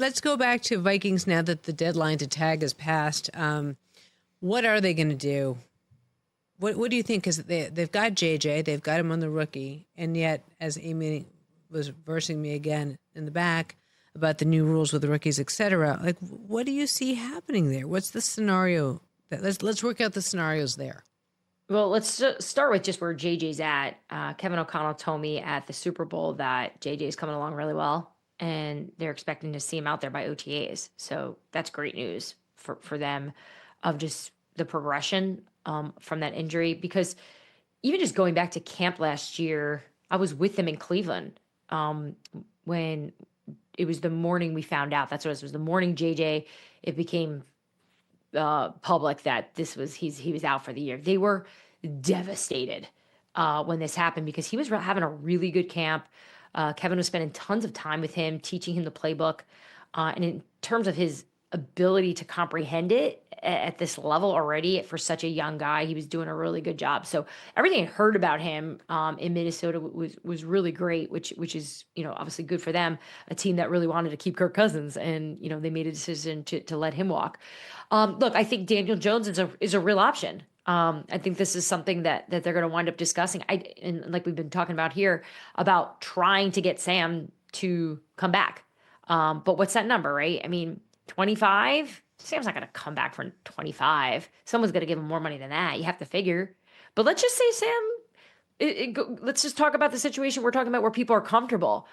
let's go back to Vikings now that the deadline to tag has passed. What are they going to do? What do you think? Because they've got JJ, they've got him on the rookie, and yet, as Amy was versing me again in the back about the new rules with the rookies, etc. Like, what do you see happening there? What's the scenario? Let's work out the scenarios there. Well, let's start with just where JJ's at. Kevin O'Connell told me at the Super Bowl that JJ is coming along really well, and they're expecting to see him out there by OTAs. So that's great news for them of just the progression from that injury. Because even just going back to camp last year, I was with them in Cleveland when it was the morning we found out. That's what it was the morning JJ, it became public that he was out for the year. They were devastated when this happened because he was having a really good camp. Kevin was spending tons of time with him, teaching him the playbook. And in terms of his ability to comprehend it at this level already for such a young guy, he was doing a really good job. So everything I heard about him in Minnesota was really great, which is, obviously good for them, a team that really wanted to keep Kirk Cousins, and, they made a decision to let him walk. Look, I think Daniel Jones is a real option. I think this is something that they're going to wind up discussing. And like we've been talking about here, about trying to get Sam to come back. But what's that number, right? I mean, 25? Sam's not going to come back for 25. Someone's going to give him more money than that. You have to figure. But let's just say Sam, let's just talk about the situation we're talking about where people are comfortable.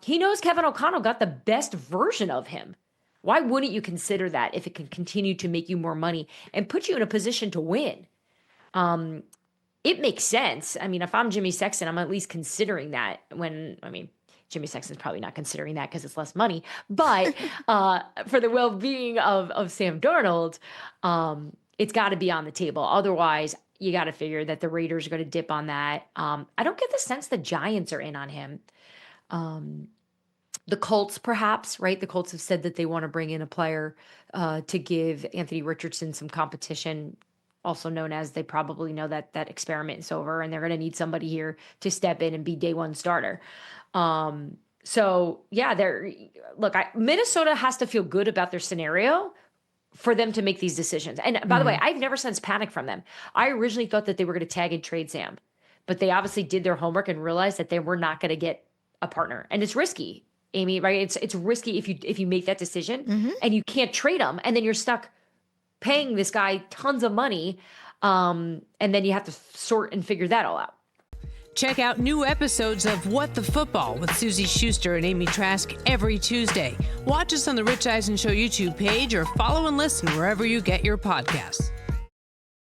He knows Kevin O'Connell got the best version of him. Why wouldn't you consider that if it can continue to make you more money and put you in a position to win? It makes sense. I mean, if I'm Jimmy Sexton, I'm at least considering that Jimmy Sexton's probably not considering that because it's less money, but for the well-being of Sam Darnold, it's got to be on the table. Otherwise, you got to figure that the Raiders are going to dip on that. I don't get the sense the Giants are in on him. The Colts, perhaps, right? The Colts have said that they want to bring in a player to give Anthony Richardson some competition, also known as they probably know that experiment is over and they're going to need somebody here to step in and be day one starter. So yeah, Minnesota has to feel good about their scenario for them to make these decisions. And by the way, I've never sensed panic from them. I originally thought that they were going to tag and trade Sam, but they obviously did their homework and realized that they were not going to get a partner. And it's risky, Amy, right? It's risky if you make that decision and you can't trade him, and then you're stuck paying this guy tons of money. And then you have to sort and figure that all out. Check out new episodes of What the Football with Suzy Shuster and Amy Trask every Tuesday. Watch us on the Rich Eisen Show YouTube page or follow and listen wherever you get your podcasts.